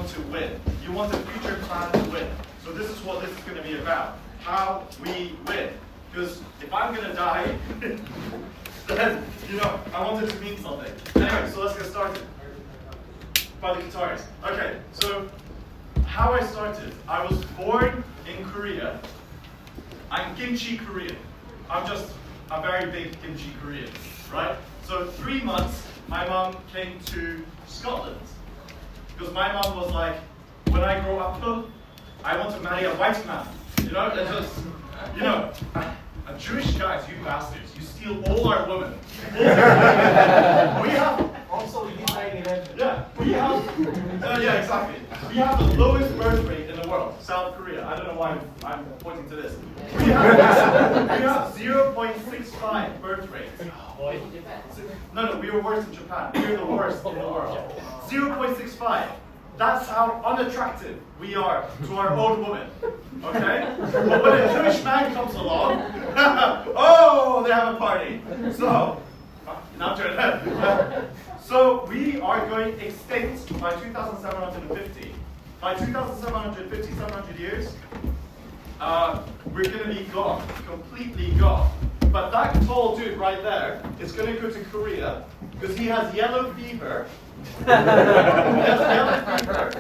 want to win. You want a future plan to win. So this is what this is going to be about. How we win. Because if I'm going to die, then, I want it to mean something. Anyway, so let's get started. By the guitarist. Okay, so how I started. I was born in Korea. I'm kimchi Korean. I'm just a very big kimchi Korean, right? So 3 months, my mom came to Scotland. Because my mom was like, when I grow up, I want to marry a white man. And just, Jewish guys, you bastards, you steal all our women. We have, Also, yeah, exactly. We have the lowest birth rate in the world, South Korea. I don't know why I'm pointing to this. We have 0.65 birth rate. No, we were worse in Japan. We were the worst in the world. 0.65. That's how unattractive we are to our own women. Okay? But when a Jewish man comes along, oh, they have a party. So, now turn it. So we are going extinct by 2750. By 2750, 700 years, we're going to be gone, completely gone. But that tall dude right there is going to go to Korea because he has yellow fever. He has yellow fever,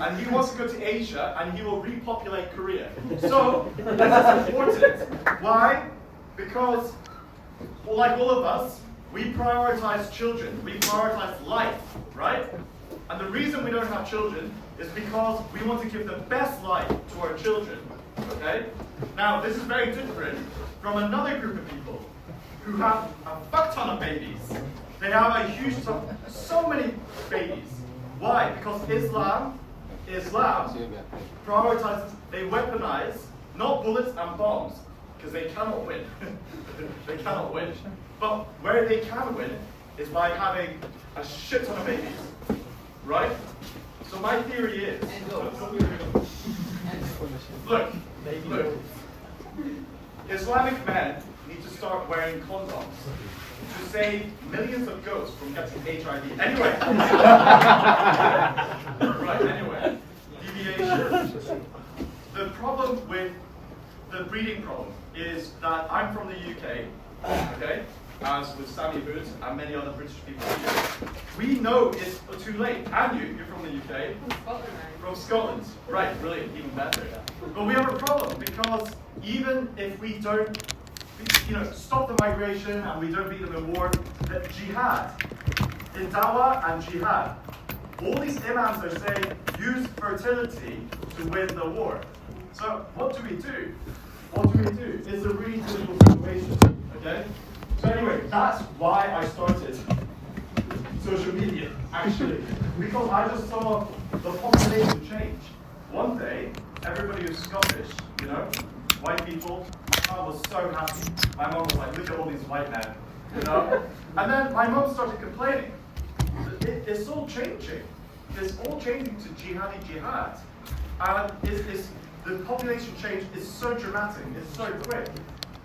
and he wants to go to Asia, and he will repopulate Korea. So this is important. Why? Because, well, like all of us, we prioritize children. We prioritize life, right? And the reason we don't have children is because we want to give the best life to our children. Okay? Now, this is very different from another group of people who have a fuck ton of babies. They have a huge ton, so many babies. Why? Because Islam prioritizes, they weaponize, not bullets and bombs, because they cannot win. They cannot win. But where they can win is by having a shit ton of babies. Right? So my theory is, look, Islamic men need to start wearing condoms to save millions of goats from getting HIV. Anyway. Right, anyway. Deviation. The problem with the breeding problem is that I'm from the UK, okay? As with Sammy Hood and many other British people here. We know it's too late. And you're from the UK? From Scotland. Right, brilliant, even better. But we have a problem because even if we don't stop the migration and we don't beat them in war, the jihad, in dawah and jihad, all these imams are saying use fertility to win the war. So what do we do? It's a really difficult situation, okay? So anyway, that's why I started social media, actually. Because I just saw the population change. One day, everybody was Scottish, white people. My mom was so happy. My mom was like, look at all these white men, And then my mom started complaining. It's all changing. It's all changing to jihad. And the population change is so dramatic, it's so quick.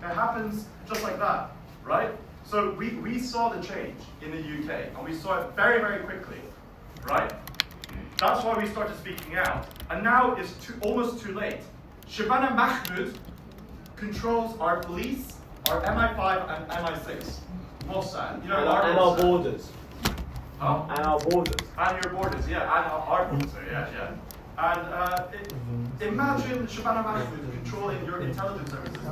It happens just like that. Right? So we saw the change in the UK, and we saw it very, very quickly, right? That's why we started speaking out. And now it's almost too late. Shabana Mahmoud controls our police, our MI5 and MI6, Mossad. And our borders. Huh? And our borders. And your borders, yeah, and our borders, yeah. And imagine Shabana Mahmoud controlling your intelligence services,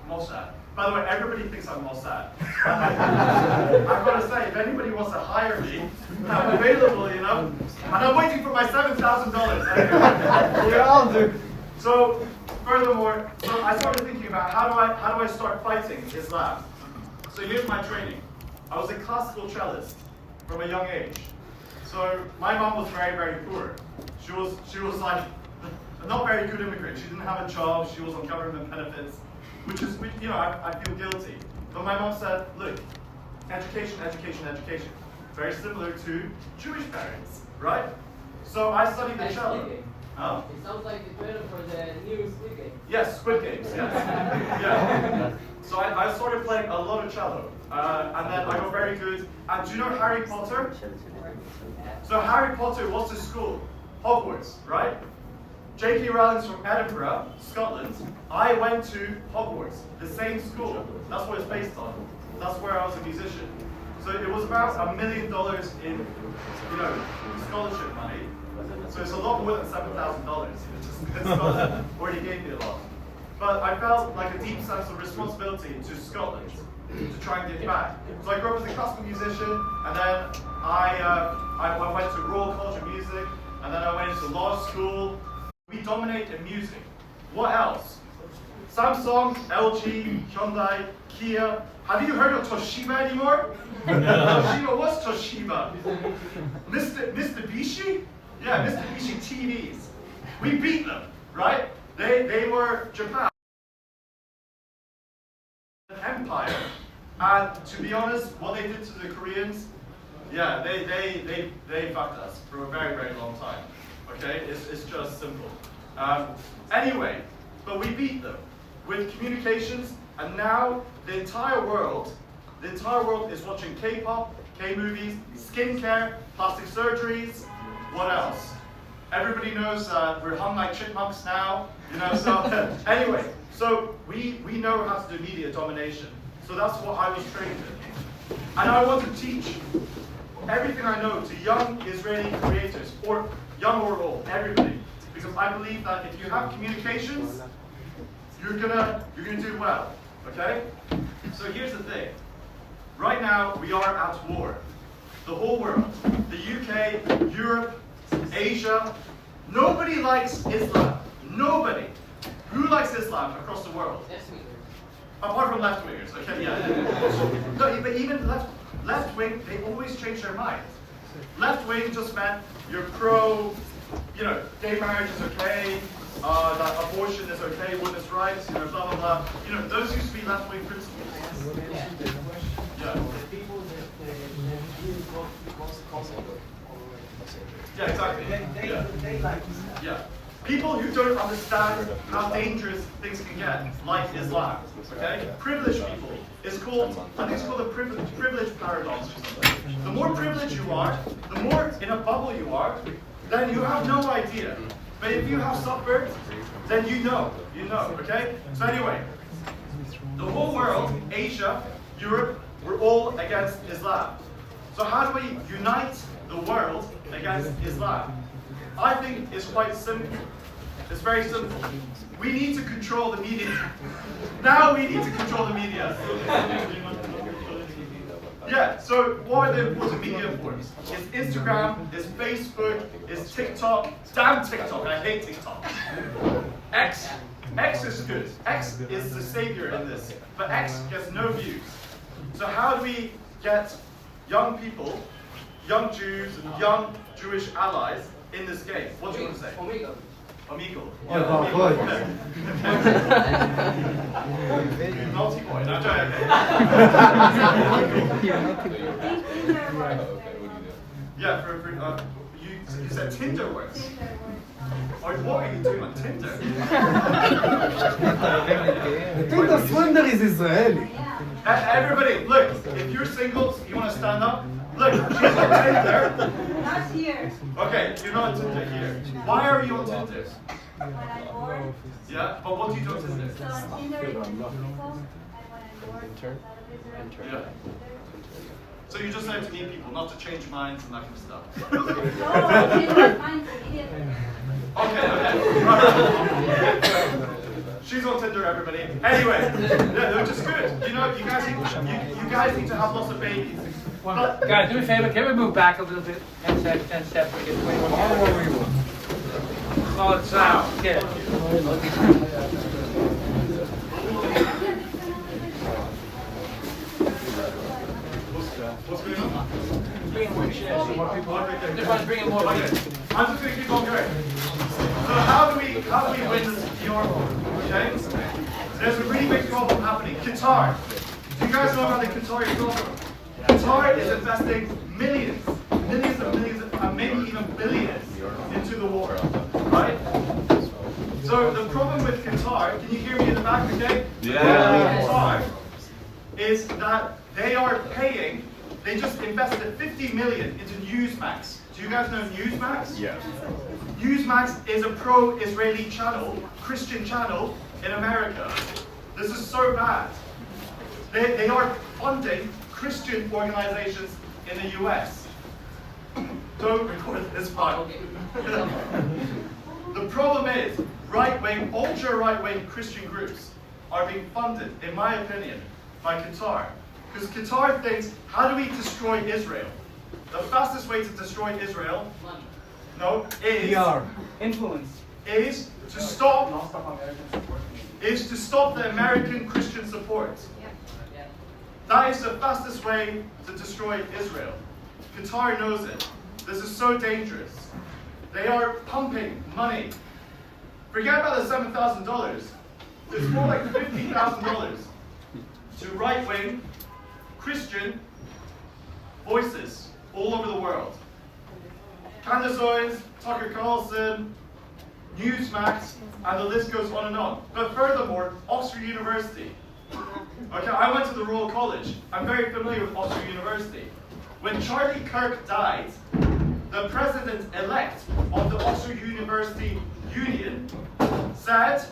Mossad. By the way, everybody thinks I'm Mossad. I've got to say, if anybody wants to hire me, I'm available, And I'm waiting for my $7,000. We all do. So, furthermore, I started thinking about how do I start fighting Islam? So here's my training. I was a classical cellist from a young age. So my mom was very, very poor. She was like a not very good immigrant. She didn't have a job. She was on government benefits. Which is, I feel guilty. But my mom said, look, education. Very similar to Jewish parents, right? So I studied the cello. Huh? It sounds like the trailer for the new Squid Game. Yes, Squid Games, yes. Yeah. So I started playing a lot of cello. And then I got very good. And do you know Harry Potter? So Harry Potter was to school. Hogwarts, right? J.K. Rowling's from Edinburgh, Scotland. I went to Hogwarts, the same school. That's what it's based on. That's where I was a musician. So it was about $1 million in, scholarship money. So it's a lot more than $7,000. Scotland already gave me a lot. But I felt like a deep sense of responsibility to Scotland to try and give back. So I grew up as a classical musician, and then I went to Royal College of Music, and then I went into law school. We dominate in music. What else? Samsung, LG, Hyundai, Kia. Have you heard of Toshiba anymore? Toshiba, what's Toshiba? Mitsubishi? Yeah, Mitsubishi TVs. We beat them, right? They were Japan. An empire. And to be honest, what they did to the Koreans, yeah, they fucked us for a very, very long time. Okay, it's just simple. Anyway, but we beat them with communications, and now the entire world is watching K-pop, K-movies, skincare, plastic surgeries. What else? Everybody knows we're hung like chipmunks now. So anyway, so we know how to do media domination. So that's what I was trained in, and I want to teach everything I know to young Israeli creators, or young or old, everybody, because I believe that if you have communications, you're gonna do well. Okay? So here's the thing. Right now we are at war. The whole world, the UK, Europe, Asia. Nobody likes Islam. Nobody. Who likes Islam across the world? Apart from left wingers. Okay, yeah. No, but even left wing, they always change their mind. Left wing just meant you're pro, gay marriage is okay, that abortion is okay, women's rights, blah blah blah. Those used to be left wing principles. Yeah. Yeah, exactly. They like Yeah. People who don't understand how dangerous things can get, like Islam, okay? Privileged people. It's called, I think it's called the privilege paradox or something. The more privileged you are, the more in a bubble you are, then you have no idea. But if you have suffered, then you know, okay? So anyway, the whole world, Asia, Europe, we're all against Islam. So how do we unite the world against Islam? I think it's quite simple. It's very simple. We need to control the media. Now we need to control the media. Yeah, so what are the important media forms? It's Instagram, it's Facebook, it's TikTok. Damn TikTok, I hate TikTok. X is good. X is the savior in this. But X gets no views. So how do we get young people, young Jews, and young Jewish allies in this game? What do you want to say? Amigo. Yeah, naughty boy. No, yeah, you said Tinder works. Or what are you doing on Tinder? Tinder Swindler is Israeli. Everybody, look, if you're single, you want to stand up? Look, she's on Tinder. Not here. Okay, you're not on Tinder here. Why are you on Tinder? When I'm bored. Yeah, but what do you do on Tinder? So on Tinder, it's people, and when I'm bored, Yeah. So you just like to meet people, not to change minds and that kind of stuff. no, I change my mind immediately. Okay. She's on Tinder, everybody. Anyway, they're just good. You guys need to have lots of babies. Guys, do me a favor, can we move back a little bit? 10 steps, we get 21 minutes. Oh, it's get it. What's going on? Bring more chairs, so more people. Everyone's bringing more Okay. chairs. I'm just going to keep on going. So how do we win this war? Okay? There's a really big problem happening. Qatar. Do you guys know about the Qatari problem? Qatar is investing millions and maybe even billions into the war. Right? So the problem with Qatar, can you hear me in the back, okay? Yeah. Qatar is that they are paying, they just invested 50 million into Newsmax. Do you guys know Newsmax? Yeah. Newsmax is a pro-Israeli channel, Christian channel in America. This is so bad. They are funding Christian organizations in the US. Don't record this file. The problem is, right-wing, ultra-right-wing Christian groups are being funded, in my opinion, by Qatar. Because Qatar thinks, how do we destroy Israel? The fastest way to destroy Israel, Influence. is to stop the American Christian support. That is the fastest way to destroy Israel. Qatar knows it. This is so dangerous. They are pumping money. Forget about the $7,000. It's more like $50,000 to right-wing Christian voices all over the world. Candace Owens, Tucker Carlson, Newsmax, and the list goes on and on. But furthermore, Oxford University. Okay, I went to the Royal College. I'm very familiar with Oxford University. When Charlie Kirk died, the president-elect of the Oxford University Union said,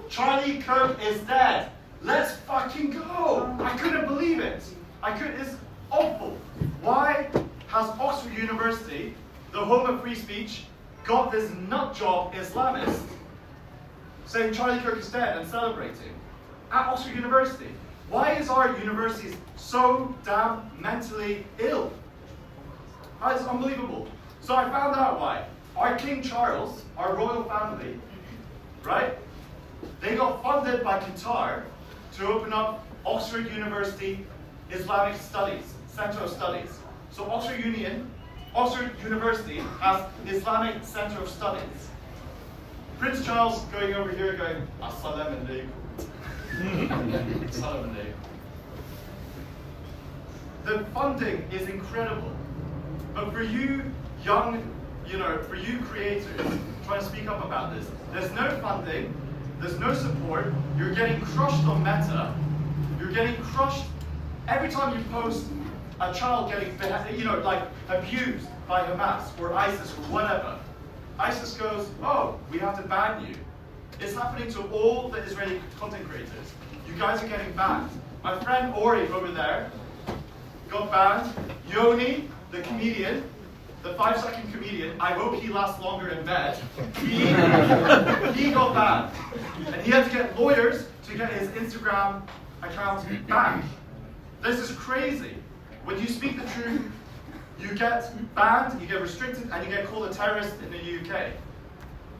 Charlie Kirk is dead. Let's fucking go. I couldn't believe it. It's awful. Why has Oxford University, the home of free speech, got this nutjob Islamist saying Charlie Kirk is dead and celebrating at Oxford University? Why is our universities so damn mentally ill? It's unbelievable. So I found out why. Our King Charles, our royal family, right? They got funded by Qatar to open up Oxford University Islamic Studies, Center of Studies. So Oxford University has Islamic Center of Studies. Prince Charles going over here going, Assalamu alaikum. Assalamu alaikum. The funding is incredible. But for you young, for you creators trying to speak up about this, there's no funding, there's no support, you're getting crushed on Meta, you're getting crushed every time you post a child getting, abused by Hamas or ISIS or whatever. ISIS goes, oh, we have to ban you. It's happening to all the Israeli content creators. You guys are getting banned. My friend Ori over there got banned. Yoni, the comedian, the 5-second comedian, I hope he lasts longer in bed. He got banned. And he had to get lawyers to get his Instagram account back. This is crazy. When you speak the truth, you get banned, you get restricted, and you get called a terrorist in the UK.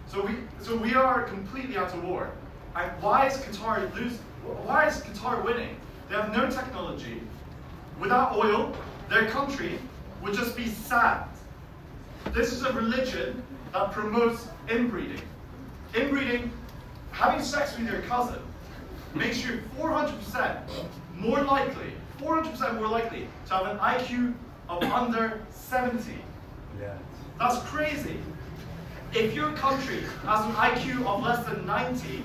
So we are completely out of war. And why is Qatar winning? They have no technology. Without oil, their country would just be sand. This is a religion that promotes inbreeding. Inbreeding, having sex with your cousin, makes you 400% more likely to have an IQ of under 70. Yeah. That's crazy. If your country has an IQ of less than 90,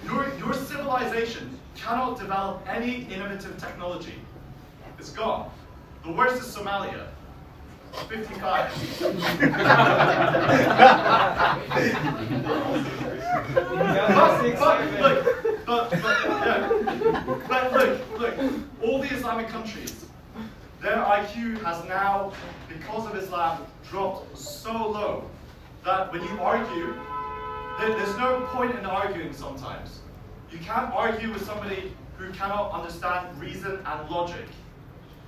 your civilization cannot develop any innovative technology. It's gone. The worst is Somalia. 55. Look, all the Islamic countries, their IQ has now, because of Islam, dropped so low that when you argue, there's no point in arguing sometimes. You can't argue with somebody who cannot understand reason and logic.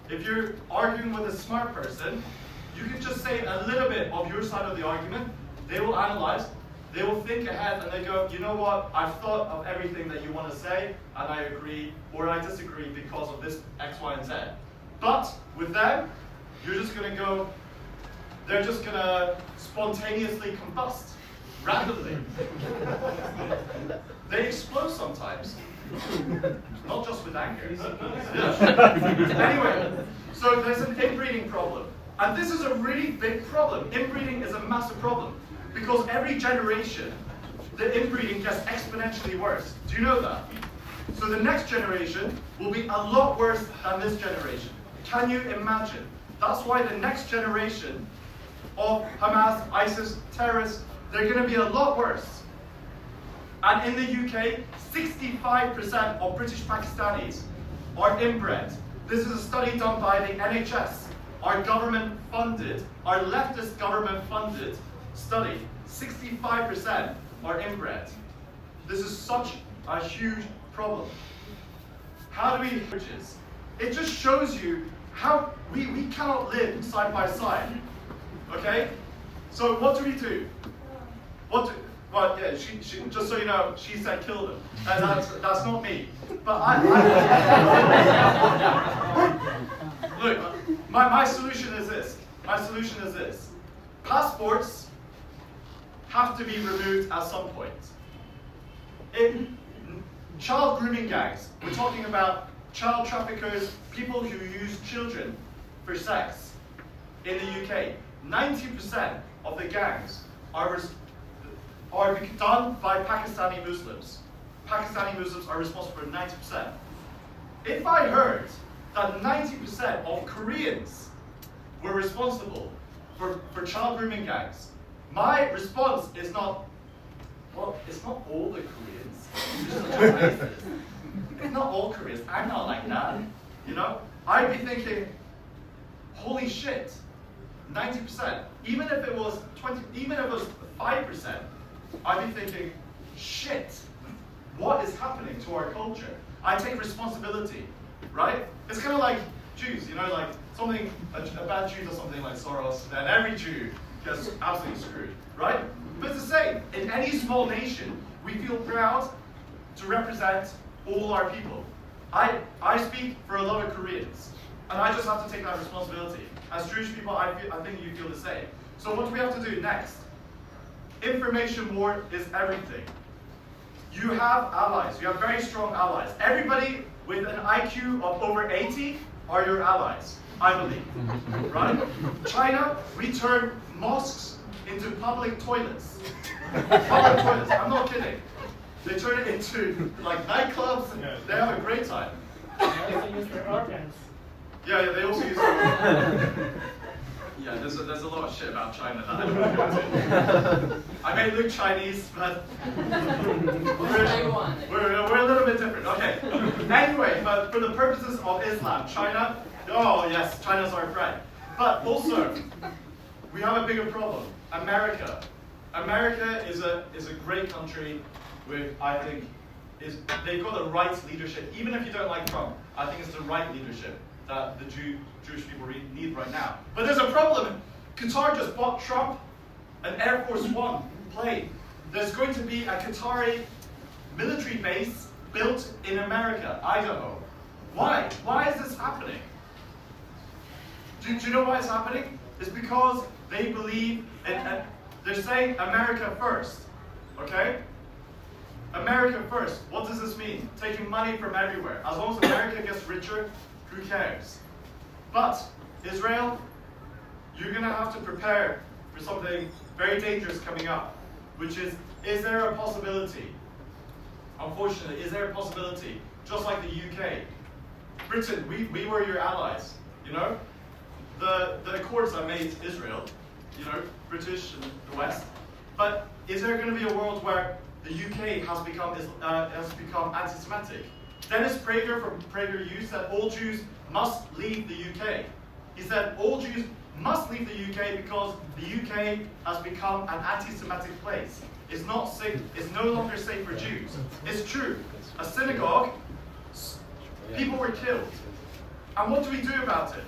If you're arguing with a smart person, you can just say a little bit of your side of the argument. They will analyze, they will think ahead, and they go, you know what, I've thought of everything that you want to say, and I agree, or I disagree because of this X, Y, and Z. But with them, you're just going to go, they're just going to spontaneously combust, randomly. They explode sometimes. Not just with anger. Anyway, so there's an inbreeding problem. And this is a really big problem. Inbreeding is a massive problem. Because every generation, the inbreeding gets exponentially worse. Do you know that? So the next generation will be a lot worse than this generation. Can you imagine? That's why the next generation of Hamas, ISIS, terrorists they're going to be a lot worse. And in the UK, 65% of British Pakistanis are inbred. This is a study done by the NHS, our government-funded, our leftist government-funded study. 65% are inbred. This is such a huge problem. How do we? It just shows you how we cannot live side by side. Okay? So what do we do? Well, yeah, she just so you know, she said kill them. And that's not me. But look, my solution is this. My solution is this. Passports have to be removed at some point. Child grooming gangs. We're talking about child traffickers, people who use children for sex. In the UK, 90% of the gangs are done by Pakistani Muslims. Pakistani Muslims are responsible for 90%. If I heard that 90% of Koreans were responsible for child grooming gangs, my response is not, well, it's not all the Koreans. It's not all Koreans. I'm not like that. You know? I'd be thinking, holy shit, 90%. Even if it was 20, even if it was 5%, I'd be thinking, shit, what is happening to our culture? I take responsibility, right? It's kind of like Jews, you know, like something, a bad Jew does something like Soros, then every Jew gets absolutely screwed, right? But it's the same. In any small nation, we feel proud to represent all our people. I speak for a lot of Koreans, and I just have to take that responsibility. As Jewish people, I think you feel the same. So what do we have to do next? Information war is everything. You have allies. You have very strong allies. Everybody with an IQ of over 80 are your allies, I believe. Right? China, we turn mosques into public toilets. Public toilets. I'm not kidding. They turn it into like nightclubs. They have a great time. They also use their organs. Yeah, they also use. Yeah, there's a lot of shit about China that I don't want to go into. I may look Chinese, but we're a little bit different. Okay. Anyway, but for the purposes of Islam, China, oh yes, China's our friend. But also, we have a bigger problem. America. America is a great country with, I think, they've got the right leadership. Even if you don't like Trump, I think it's the right leadership that the Jewish people need right now. But there's a problem. Qatar just bought Trump an Air Force One plane. There's going to be a Qatari military base built in America, Idaho. Why? Why is this happening? Do you know why it's happening? It's because they believe, and they're saying America first, okay? America first. What does this mean? Taking money from everywhere. As long as America gets richer, who cares? But Israel, you're going to have to prepare for something very dangerous coming up, which is there a possibility, unfortunately, is there a possibility, just like the UK, Britain, we were your allies, you know? The accords that made Israel, you know, British and the West, but is there going to be a world where the UK has become anti-Semitic? Dennis Prager from PragerU said all Jews must leave the UK. He said all Jews must leave the UK because the UK has become an anti-Semitic place. It's not safe. It's no longer safe for Jews. It's true. A synagogue, people were killed. And what do we do about it?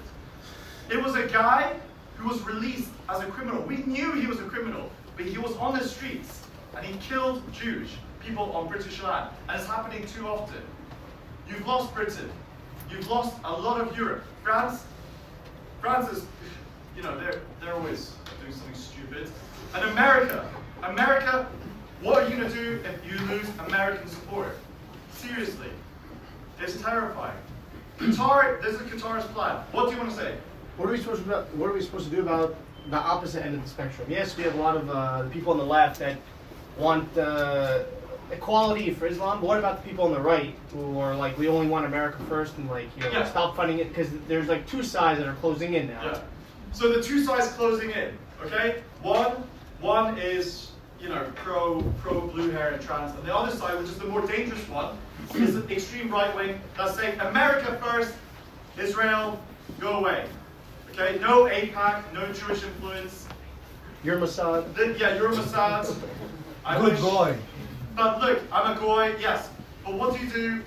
It was a guy who was released as a criminal. We knew he was a criminal, but he was on the streets and he killed Jewish people on British land. And it's happening too often. You've lost Britain. You've lost a lot of Europe. France is, you know, they're always doing something stupid. And America, what are you going to do if you lose American support? Seriously, it's terrifying. Qatar, this is Qatar's plan. What do you want to say? What are we supposed to do about the opposite end of the spectrum? Yes, we have a lot of the people on the left that want equality for Islam, but what about the people on the right who are like, we only want America first and like, you know, stop funding it? Because there's like two sides that are closing in now. Yeah. So the two sides closing in, okay? One is, pro blue hair and trans, and the other side, which is the more dangerous one, is the extreme right wing that's saying America first, Israel go away. Okay, no AIPAC, no Jewish influence. You're Mossad. Yeah, you're Mossad. I Good wish- boy. But look, I'm a goy, yes. But what do you do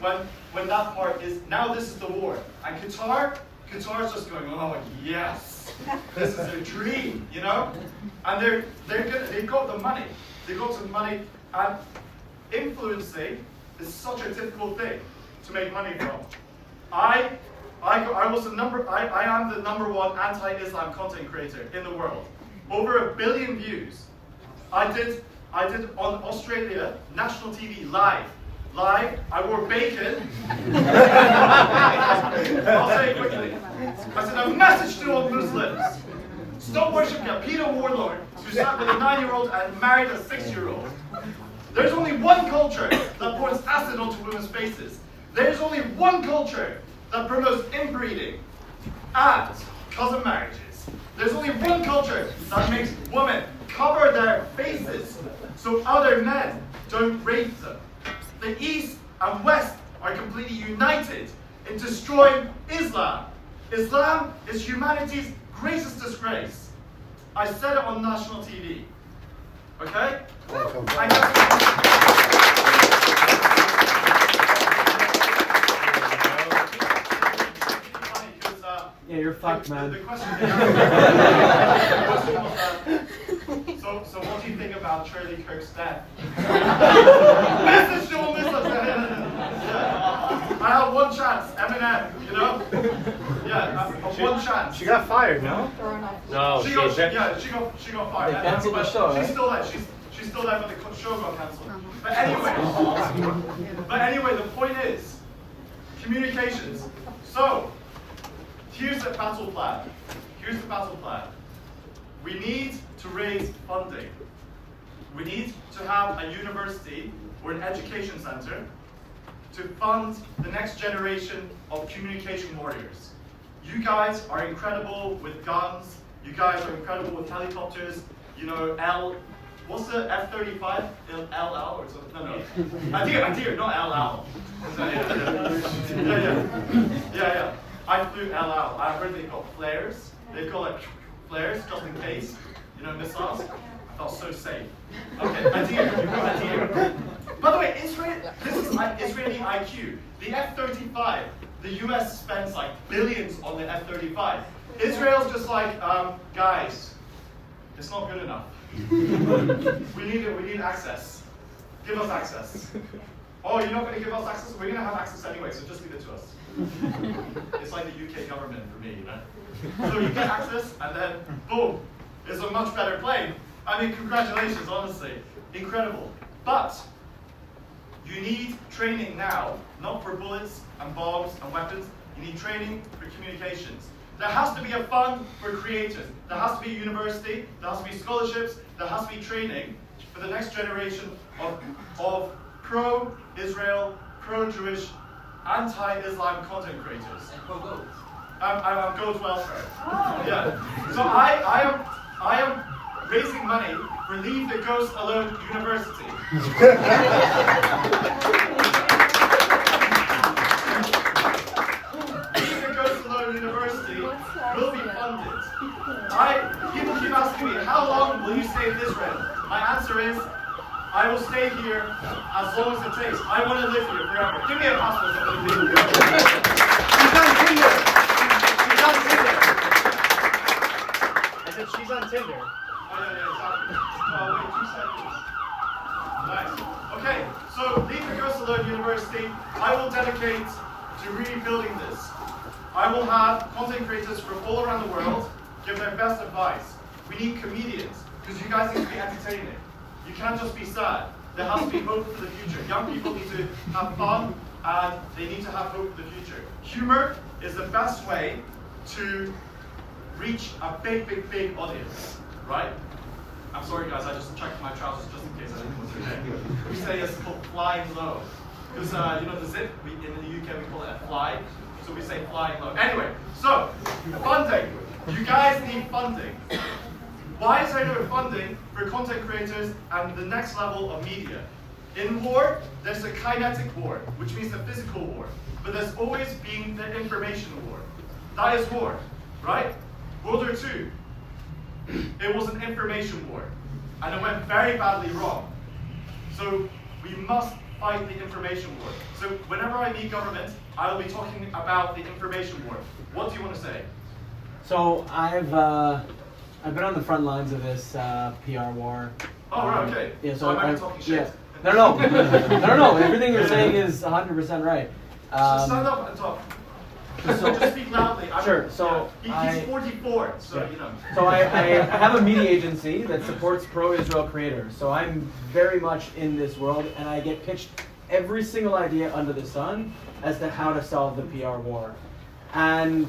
when that part is, now this is the war. And Qatar's just going, oh yes, this is a dream, you know? And they've got the money. They've got some money, and influencing is such a difficult thing to make money from. I am the #1 anti-Islam content creator in the world. Over 1 billion views. I did on Australia national TV live. I wore bacon. I'll say it quickly. I said a message to all Muslims: stop worshiping a pedo warlord who sat with a 9-year-old and married a 6-year-old. There's only one culture that pours acid onto women's faces. There's only one culture that promotes inbreeding and cousin marriages. There's only one culture that makes women cover their faces so other men don't rape them. The East and West are completely united in destroying Islam. Islam is humanity's greatest disgrace. I said it on national TV. Okay? Yeah, you're fucked, man. The question was, so what do you think about Charlie Kirk's death? Message to all Muslims. Yeah. I have one chance, Eminem, you know? Yeah, one chance. She got fired, no? No, She got fired. They cancelled the show, She's right? still there. She's still there, but the show got cancelled. But anyway, the point is communications. So here's the battle plan. We need to raise funding. We need to have a university or an education center to fund the next generation of communication warriors. You guys are incredible with guns. You guys are incredible with helicopters. You know, what's the F-35? LL or something? No. Adir, not LL. Yeah. I flew LL. I heard they've got flares. They've got like flares just in case. You know, missiles. I felt so safe. Okay, Adir. By the way, this is Israeli IQ. The F-35, the US spends like billions on the F-35. Israel's just like, guys, it's not good enough. We need access. Give us access. Oh, you're not going to give us access? We're going to have access anyway, so just leave it to us. It's like the UK government for me, you know? So you get access, and then, boom, it's a much better plane. I mean, congratulations, honestly. Incredible. But you need training now, not for bullets and bombs and weapons. You need training for communications. There has to be a fund for creators. There has to be a university. There has to be scholarships. There has to be training for the next generation of pro-Israel, pro-Jewish, anti-Islam content creators. I'm Go's welfare. Yeah. So I am raising money for Leave the Ghost Alone University. Leave the Ghost Alone University will be funded. People keep asking me, how long will you stay in Israel? My answer is, I will stay here as long as it takes. I want to live here forever. Give me a passport. She's on Tinder. I said she's on Tinder. Oh, yeah, exactly. Oh, wait, 2 seconds. Nice. Okay, so Leave the Ghost Alone University, I will dedicate to rebuilding this. I will have content creators from all around the world give their best advice. We need comedians, because you guys need to be entertaining. You can't just be sad. There has to be hope for the future. Young people need to have fun, and they need to have hope for the future. Humor is the best way to reach a big audience, right? I'm sorry guys, I just checked my trousers just in case I didn't go through there. We say it's called flying low. Because you know the zip, in the UK we call it a fly, so we say flying low. Anyway, so funding. You guys need funding. Why is there no funding for content creators and the next level of media? In war, there's a kinetic war, which means the physical war. But there's always been the information war. That is war, right? World War II, it was an information war. And it went very badly wrong. So we must fight the information war. So whenever I meet government, I will be talking about the information war. What do you want to say? So I've been on the front lines of this PR war. Oh, right, okay. Yeah, so I might be talking shit. Yeah. No. Everything you're saying is 100% right. So stand up and talk. Just speak loudly. Sure. So he's 44, so yeah. you know. So I have a media agency that supports pro-Israel creators. So I'm very much in this world, and I get pitched every single idea under the sun as to how to solve the PR war. And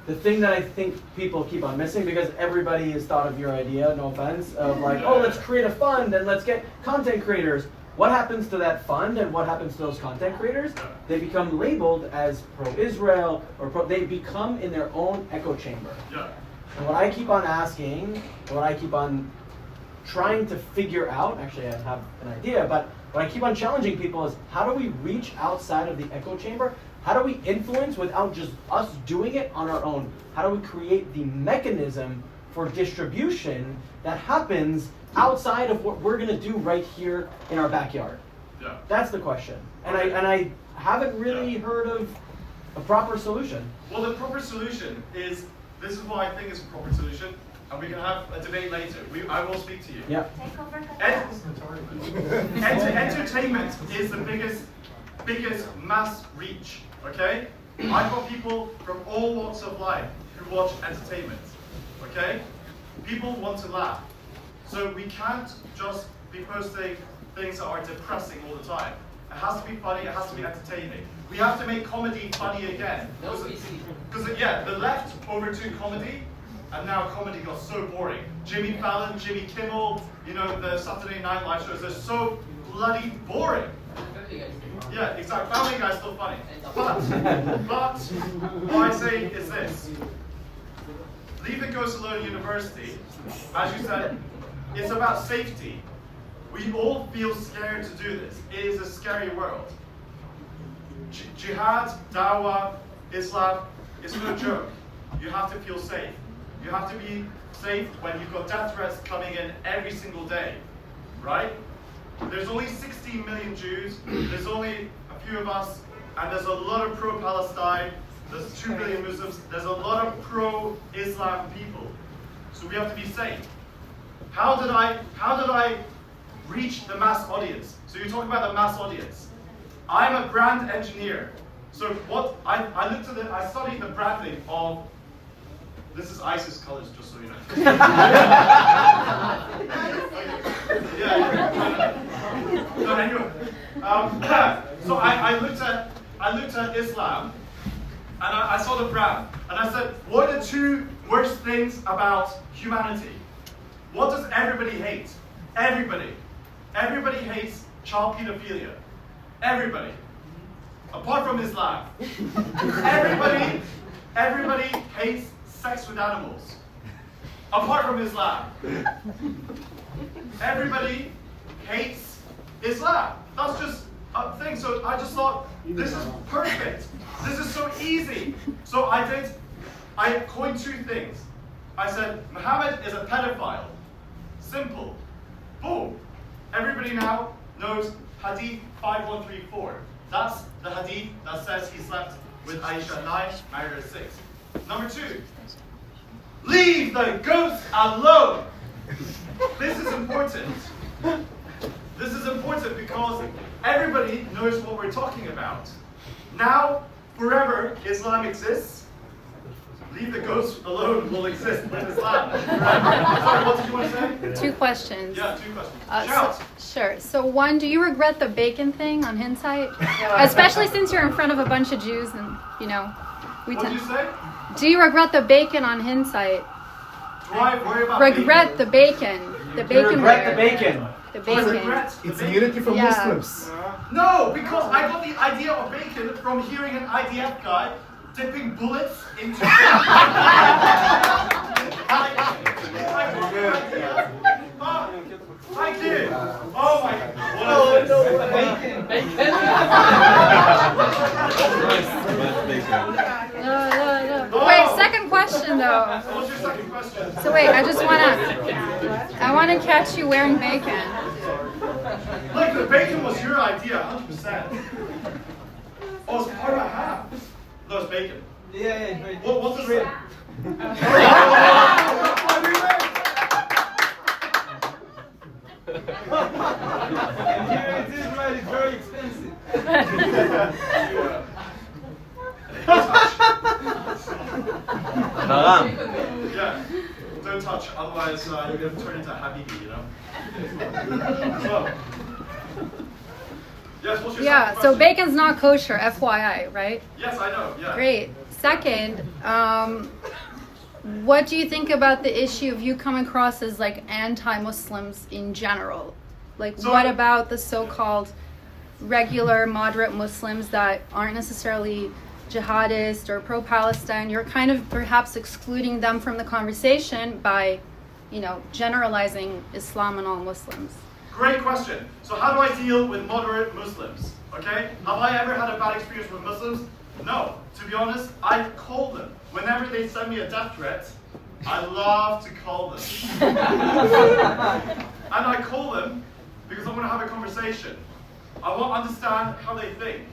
the thing that I think people keep on missing, because everybody has thought of your idea, no offense, of like, oh, let's create a fund and let's get content creators. What happens to that fund and what happens to those content creators? They become labeled as pro-Israel, or they become in their own echo chamber. Yeah. And what I keep on asking, what I keep on trying to figure out, actually I have an idea, but what I keep on challenging people is, how do we reach outside of the echo chamber? How do we influence without just us doing it on our own? How do we create the mechanism for distribution that happens outside of what we're going to do right here in our backyard? Yeah. That's the question. And I haven't really heard of a proper solution. Well, the proper solution is, this is what I think is a proper solution, and we can have a debate later. I will speak to you. Yeah. Take over Entertainment is the biggest mass reach, okay? I've got people from all walks of life who watch entertainment, okay? People want to laugh. So we can't just be posting things that are depressing all the time. It has to be funny, it has to be entertaining. We have to make comedy funny again. Because yeah, the left overtook comedy, and now comedy got so boring. Jimmy Fallon, Jimmy Kimmel, you know, the Saturday Night Live shows, they're so bloody boring. Yeah, exactly. Family Guy's still funny. But what I say is this. Leave the Ghost Alone University, as you said, it's about safety. We all feel scared to do this. It is a scary world. Jihad, Dawah, Islam, it's no joke. You have to feel safe. You have to be safe when you've got death threats coming in every single day, right? There's only 16 million Jews, there's only a few of us, and there's a lot of pro-Palestine, there's 2 billion Muslims, there's a lot of pro-Islam people. So we have to be safe. How did I reach the mass audience? So you talk about the mass audience. I'm a brand engineer. So what I studied the branding of, this is ISIS colors, just so you know. No, anyway. So I looked at Islam, and I saw the brand, and I said, what are the 2 worst things about humanity? What does everybody hate? Everybody hates child pedophilia. Everybody. Apart from Islam. Everybody hates sex with animals. Apart from Islam. Everybody hates Islam. That's just a thing. So I just thought, this is perfect. This is so easy. So I coined 2 things. I said, Muhammad is a pedophile. Simple. Boom. Everybody now knows Hadith 5134. That's the Hadith that says he slept with Aisha at 9, married her at 6. Number 2. Leave the ghosts alone. This is important. This is important because everybody knows what we're talking about. Now, forever, Islam exists. Leave the ghosts alone will exist with Islam. Sorry, what did you want to say? 2 questions. Yeah, 2 questions. Shout. Sure. So 1, do you regret the bacon thing on hindsight? Especially since you're in front of a bunch of Jews and, you know, What did you say? Do you regret the bacon on hindsight? Do I worry about Regret the bacon. The bacon Regret the layer. bacon. The bacon. Regret the It's bacon? immunity from Yeah. Muslims. No, because I got the idea of bacon from hearing an IDF guy dipping bullets into Thank you. Oh my God. No. Wait, second question though. What's your second question? So wait, I wanna catch you wearing bacon. Look, the bacon was your idea, 100%. Oh, it's part of a hat. No, it's bacon. Yeah. What's the rate? And here it is, right? It's very expensive. Yeah. Don't touch, otherwise you're going to turn into a habibi, you know? So, yes, what's your Yeah, second so question? bacon's not kosher, FYI, right? Yes, I know, yeah. Great. Second, what do you think about the issue of you coming across as like anti-Muslims in general? Like, So- what about the so-called regular moderate Muslims that aren't necessarily jihadist or pro-Palestine? You're kind of perhaps excluding them from the conversation by, generalizing Islam and all Muslims. Great question. So how do I deal with moderate Muslims? Okay? Have I ever had a bad experience with Muslims? No. To be honest, I call them. Whenever they send me a death threat, I love to call them. And I call them because I want to have a conversation. I want to understand how they think.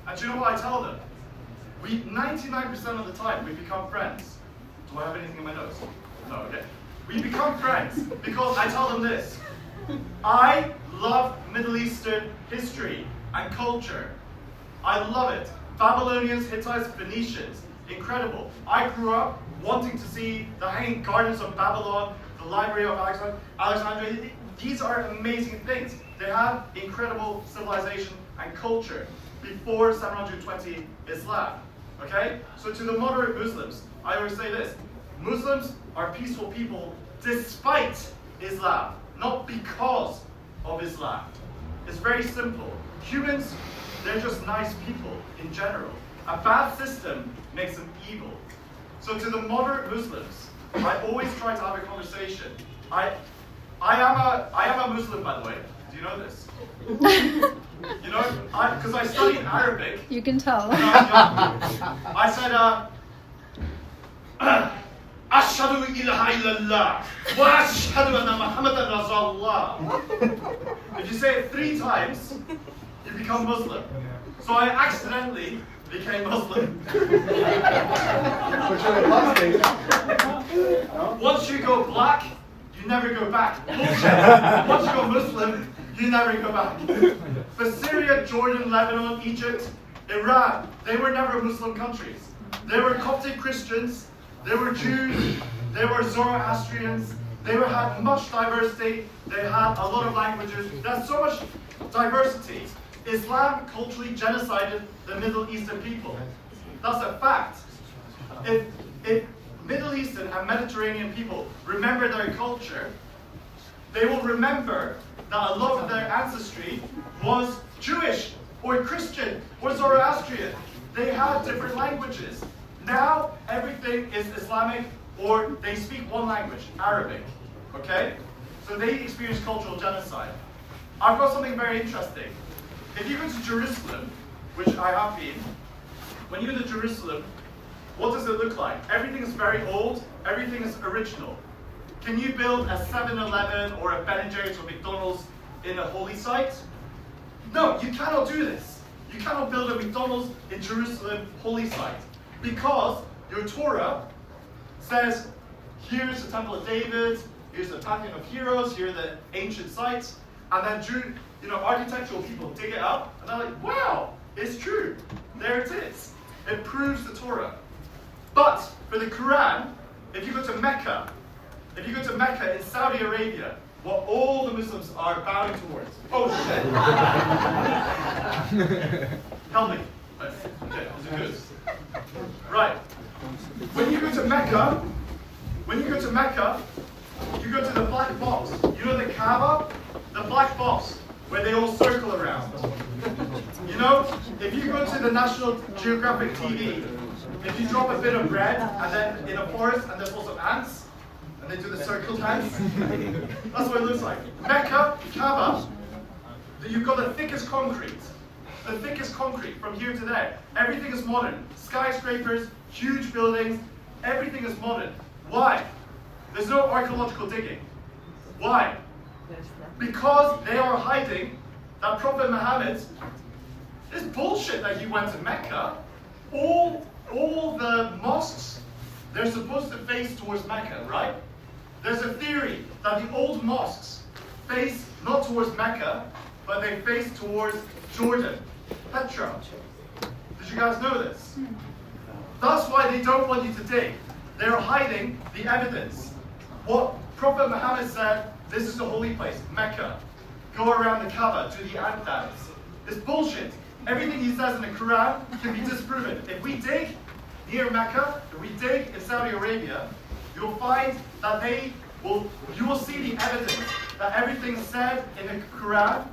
And do you know what I tell them? 99% of the time, we become friends. Do I have anything in my notes? No, okay. We become friends because I tell them this. I love Middle Eastern history and culture. I love it. Babylonians, Hittites, Phoenicians, incredible. I grew up wanting to see the Hanging Gardens of Babylon, the Library of Alexandria. These are amazing things. They have incredible civilization and culture before 720 Islam. Okay? So to the moderate Muslims, I always say this. Muslims are peaceful people despite Islam, not because of Islam. It's very simple. Humans, they're just nice people in general. A bad system makes them evil. So to the moderate Muslims, I always try to have a conversation. I am a Muslim, by the way. Do you know this? You know, because I studied Arabic. You can tell. I said, Ashhadu ilaha illallah wa ashhadu anna Muhammadan Rasulullah. If you say it 3 times, you become Muslim. So I accidentally became Muslim. Once you go black, you never go back. Bullshit. Once you go Muslim, you never go back. For Syria, Jordan, Lebanon, Egypt, Iran, they were never Muslim countries. They were Coptic Christians, they were Jews, they were Zoroastrians, they had much diversity, they had a lot of languages. There's so much diversity. Islam culturally genocided the Middle Eastern people. That's a fact. If Middle Eastern and Mediterranean people remember their culture, they will remember that a lot of their ancestry was Jewish or Christian or Zoroastrian. They had different languages. Now everything is Islamic or they speak one language, Arabic. Okay? So they experience cultural genocide. I've got something very interesting. If you go to Jerusalem, which I have been, when you go to Jerusalem, what does it look like? Everything is very old, everything is original. Can you build a 7-Eleven or a Ben & Jerry's or McDonald's in a holy site? No, you cannot do this. You cannot build a McDonald's in Jerusalem holy site. Because your Torah says, here's the Temple of David, here's the Pantheon of Heroes, here are the ancient sites, and then architectural people dig it up, and they're like, wow, it's true. There it is. It proves the Torah. But for the Quran, if you go to Mecca in Saudi Arabia, what all the Muslims are bowing towards. Oh shit. Help me. Okay, is it good? Right. When you go to Mecca, you go to the black box. You know the Kaaba? The black box, where they all circle around. You know, if you go to the National Geographic TV, if you drop a bit of bread and then in a forest and there's also ants, and they do the circle dance, that's what it looks like. Mecca, Kaaba, you've got the thickest concrete. The thickest concrete from here to there. Everything is modern. Skyscrapers, huge buildings, everything is modern. Why? There's no archaeological digging. Why? Because they are hiding that Prophet Muhammad, this bullshit that he went to Mecca, all the mosques, they're supposed to face towards Mecca, right? There's a theory that the old mosques face not towards Mecca, but they face towards Jordan, Petra. Did you guys know this? That's why they don't want you to dig. They're hiding the evidence. What Prophet Muhammad said, this is the holy place, Mecca. Go around the Kaaba, do the ant dance. It's bullshit. Everything he says in the Quran can be disproven. If we dig near Mecca, if we dig in Saudi Arabia, you'll find that you will see the evidence that everything said in the Quran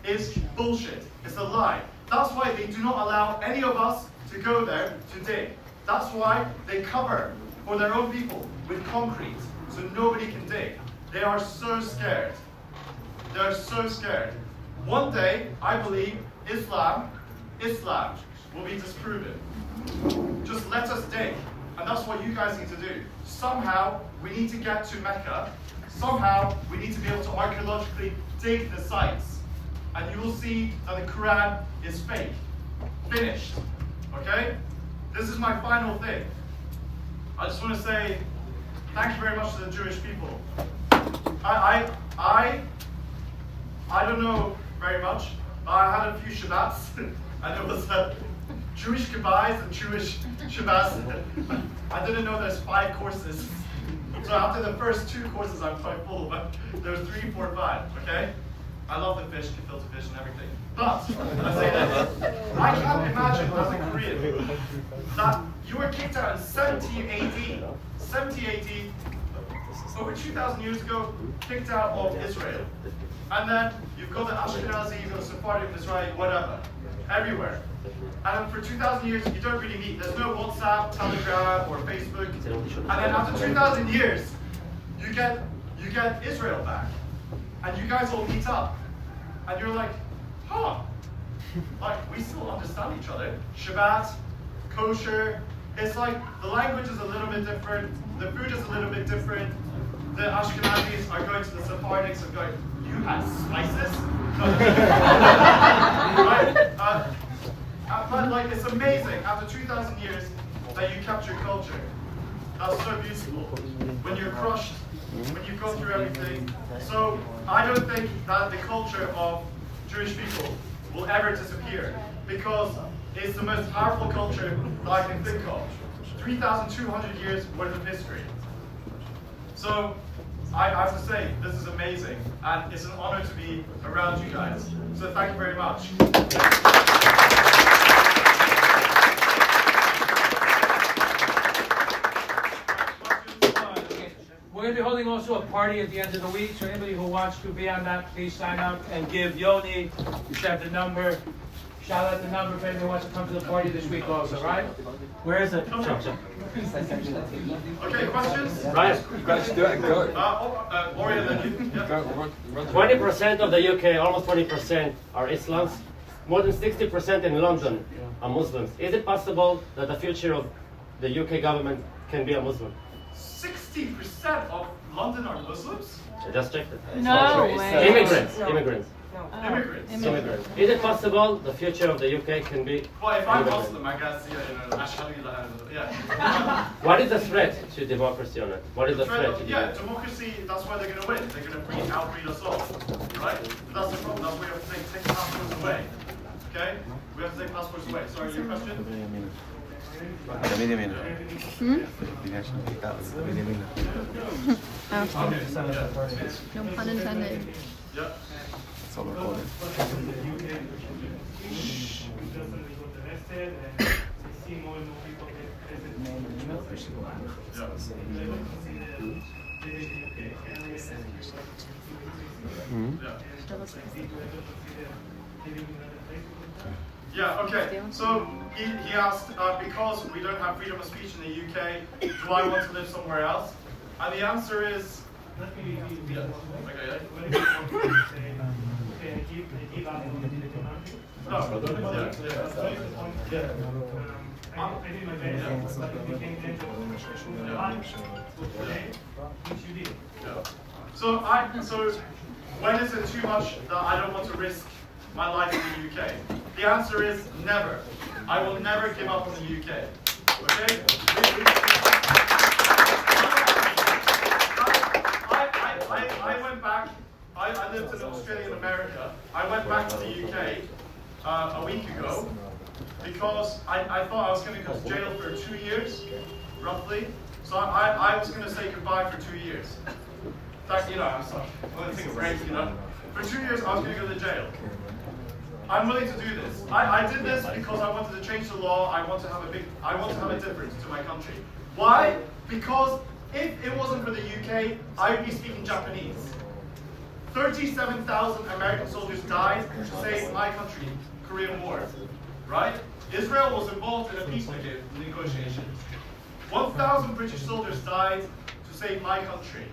is bullshit. It's a lie. That's why they do not allow any of us to go there to dig. That's why they cover for their own people with concrete, so nobody can dig. They are so scared. They are so scared. One day, I believe, Islam will be disproven. Just let us dig. And that's what you guys need to do. Somehow, we need to get to Mecca. Somehow, we need to be able to archaeologically dig the sites. And you will see that the Quran is fake. Finished. Okay? This is my final thing. I just want to say thank you very much to the Jewish people. I don't know very much, but I had a few Shabbats, and there was Jewish kibbutz and Jewish Shabbats. I didn't know there's 5 courses. So after the first 2 courses, I'm quite full, but there's 3, 4, 5, okay? I love the fish, gefilte fish and everything. But, I say this, I can't imagine as a Korean that you were kicked out in 70 AD. 70 AD, over 2,000 years ago, kicked out of Israel. And then you've got the Ashkenazi, you've got the Sephardic, Israeli, whatever, everywhere. And for 2,000 years, you don't really meet. There's no WhatsApp, Telegram, or Facebook. And then after 2,000 years, you get Israel back. And you guys all meet up. And you're like, huh, like we still understand each other. Shabbat, kosher, it's like the language is a little bit different, the food is a little bit different. The Ashkenazis are going to the Sephardics and going, you had spices? Right? But like it's amazing, after 2,000 years, that you kept your culture. That's so beautiful. When you're crushed, when you've gone through everything. So I don't think that the culture of Jewish people will ever disappear, because it's the most powerful culture that I can think of. 3,200 years worth of history. So I have to say, this is amazing, and it's an honor to be around you guys. So thank you very much. We're going to be holding also a party at the end of the week, so anybody who wants to be on that, please sign up and give Yoni, you should have the number, shout out the number if anyone wants to come to the party this week also, right? Where is it? Okay, questions? Right, let's do it. Go. Orion, then you. Yeah. 20% of the UK, almost 20%, are Islams. More than 60% in London are Muslims. Is it possible that the future of the UK government can be a Muslim? 60% of London are Muslims? I just checked it. No way. Immigrants. Immigrants. Is it possible the future of the UK can be? Well, if I'm Muslim, I guess, yeah. What is the threat to democracy on it? What is the threat to yeah, democracy, that's why they're going to win. They're going to outbreed us all, right? That's the problem. That's why we have to take passports away. Okay? We have to take passports away. Sorry, your question? No pun intended. Yeah. It's all recorded. Yeah, okay. So he asked, because we don't have freedom of speech in the UK, do I want to live somewhere else? And the answer is, Let me yeah. Okay, yeah. When you say, okay, give up on the country. No, yeah. I did my best, but it became dangerous. Which you did. Yeah. So when is it too much that I don't want to risk my life in the UK? The answer is never. I will never give up on the UK. Okay? I went back. I lived in Australia and America. I went back to the UK a week ago because I thought I was going to go to jail for 2 years, roughly. So I was going to say goodbye for 2 years. In fact, I'm going to take a break, For 2 years, I was going to go to jail. I'm willing to do this. I did this because I wanted to change the law. I want to have a difference to my country. Why? Because if it wasn't for the UK, I would be speaking Japanese. 37,000 American soldiers died to save my country, Korean War. Right? Israel was involved in a peace negotiations. 1,000 British soldiers died to save my country.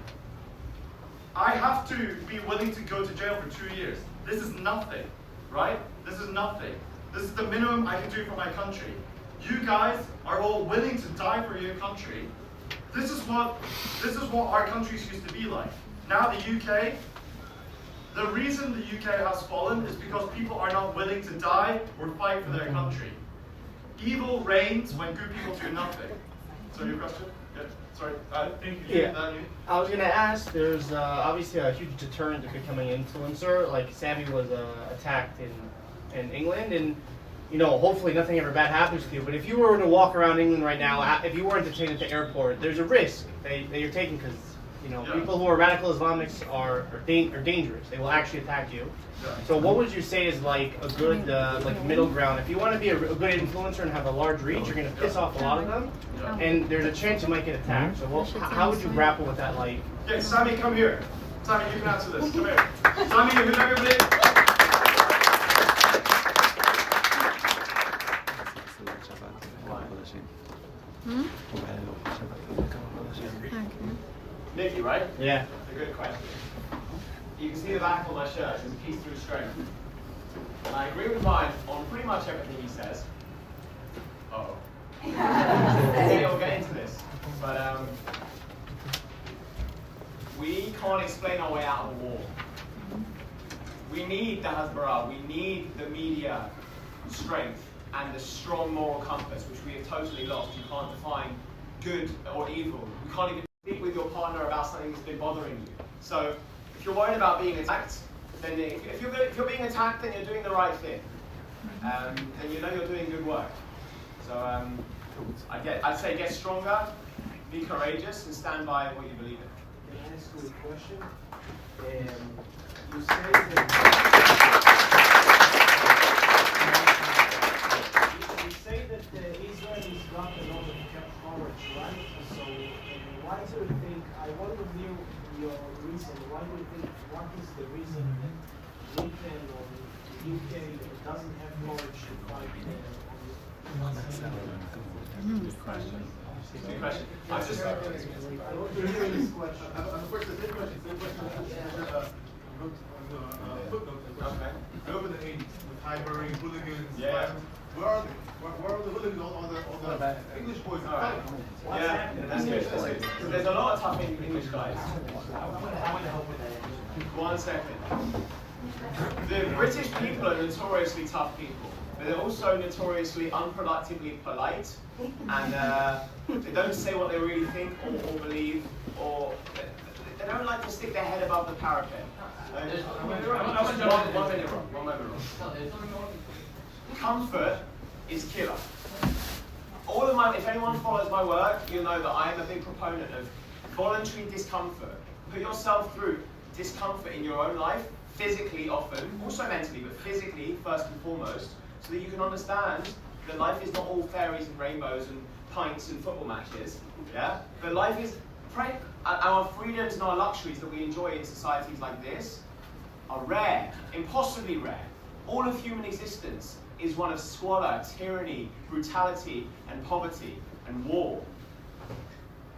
I have to be willing to go to jail for 2 years. This is nothing, right? This is nothing. This is the minimum I can do for my country. You guys are all willing to die for your country. This is what our countries used to be like. Now the UK, the reason the UK has fallen is because people are not willing to die or fight for their country. Evil reigns when good people do nothing. So your question? Yeah. Sorry. Thank you. Yeah. I was gonna ask. There's obviously a huge deterrent to becoming an influencer. Like Sammy was attacked in England, and hopefully nothing ever bad happens to you. But if you were to walk around England right now, if you weren't detained at the airport, there's a risk that you're taking because people who are radical Islamics are dangerous. They will actually attack you. So what would you say is like a good middle ground? If you want to be a good influencer and have a large reach, you're going to piss off a lot of them, and there's a chance you might get attacked. So how would you grapple with that? Like, yeah, Sammy, come here. Sammy, you can answer this. Come here. Sammy, you can everybody. Nikki, right? yeah. That's a good question. You can see the back of my shirt. It's peace through strength. And I agree with mine on pretty much everything he says. Uh-oh. We'll get into this. But we can't explain our way out of a war. We need the Hasbara. We need the media strength and the strong moral compass, which we have totally lost. You can't define good or evil. You can't even speak with your partner about something that's been bothering you. So if you're worried about being attacked, then if you're being attacked, then you're doing the right thing. Then you're doing good work. So I'd say get stronger, be courageous, and stand by what you believe in. Can I ask you a question? You say that Israel is not a lot of courage, right? So why do you think, I want to hear your reason, why do you think, what is the reason that Britain or the UK doesn't have courage to fight on Good question. Good question. I want to hear this question. Okay. Over the 80s, with Highbury, hooligans, Yeah. where are the hooligans, all the English boys? All right. Yeah, that's good. That's good. There's a lot of tough English guys. I want to help with that. 1 second. The British people are notoriously tough people, but they're also notoriously unproductively polite, and they don't say what they really think or believe, or they don't like to stick their head above the parapet. One minute wrong. Comfort is killer. If anyone follows my work, you'll know that I am a big proponent of voluntary discomfort. Put yourself through discomfort in your own life, physically often, also mentally, but physically first and foremost, so that you can understand that life is not all fairies and rainbows and pints and football matches. Yeah? But life is, our freedoms and our luxuries that we enjoy in societies like this are rare, impossibly rare. All of human existence is one of squalor, tyranny, brutality, and poverty, and war.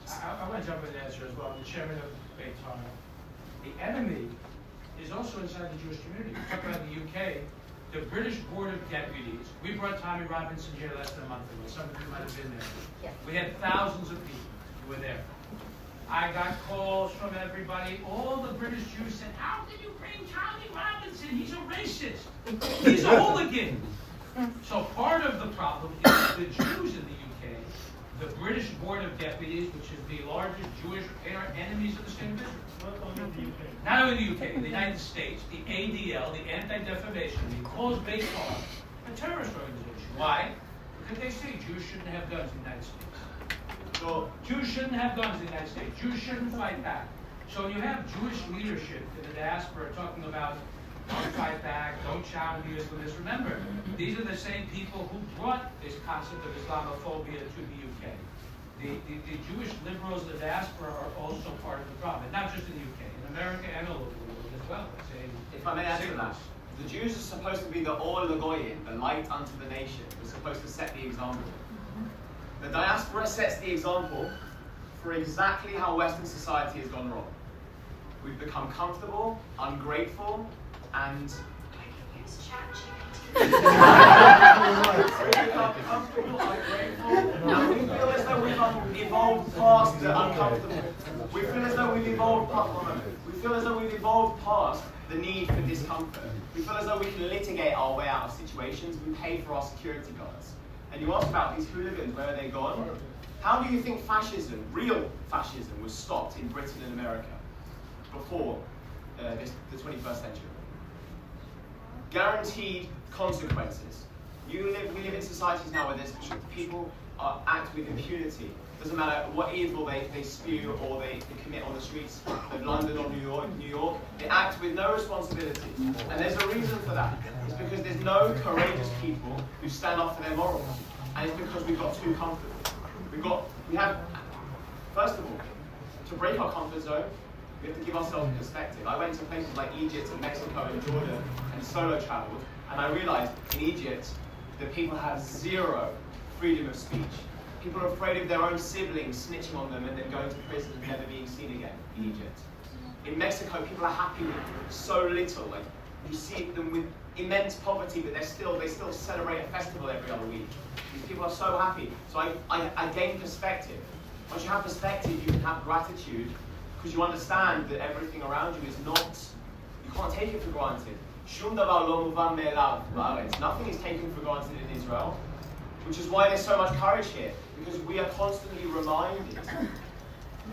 I want to jump in and answer as well. The chairman of Betar. The enemy is also inside the Jewish community. We talk about the UK. The British Board of Deputies. We brought Tommy Robinson here less than a month ago. Some of you might have been there. Yes. We had thousands of people who were there. I got calls from everybody. All the British Jews said, "How can you bring Tommy Robinson? He's a racist. He's a hooligan." So part of the problem is the Jews in the UK, the British Board of Deputies, which is the largest Jewish, they are enemies of the state of Israel. Not only the UK, the United States, the ADL, the Anti-Defamation League, calls Betar a terrorist organization. Why? Because they say Jews shouldn't have guns in the United States. So Jews shouldn't have guns in the United States. Jews shouldn't fight back. So you have Jewish leadership in the diaspora talking about don't fight back, don't challenge the Islamists. Remember, these are the same people who brought this concept of Islamophobia to the UK. The Jewish liberals in the diaspora are also part of the problem, not just in the UK, in America and all over the world as well. If I may add to that, the Jews are supposed to be the Or L'Goyim, the light unto the nation. They're supposed to set the example. The diaspora sets the example for exactly how Western society has gone wrong. We've become comfortable, ungrateful, and we become comfortable, ungrateful, and we feel as though we've evolved past the uncomfortable. We feel as though we've evolved past the need for discomfort. We feel as though we can litigate our way out of situations. We pay for our security guards. And you ask about these hooligans, where are they gone? How do you think fascism, real fascism, was stopped in Britain and America before the 21st century? Guaranteed consequences. We live in societies now where people act with impunity. Doesn't matter what evil they spew or they commit on the streets of London or New York, they act with no responsibility. And there's a reason for that. It's because there's no courageous people who stand up for their morals. And it's because we've got too comfortable. We have, first of all, to break our comfort zone, we have to give ourselves perspective. I went to places like Egypt and Mexico and Jordan and solo traveled, and I realized in Egypt that people have zero freedom of speech. People are afraid of their own siblings snitching on them and then going to prison and never being seen again in Egypt. In Mexico, people are happy with so little. Like, you see them with immense poverty, but they still celebrate a festival every other week. These people are so happy. So I gain perspective. Once you have perspective, you can have gratitude, because you understand that everything around you is not, you can't take it for granted. Nothing is taken for granted in Israel, which is why there's so much courage here, because we are constantly reminded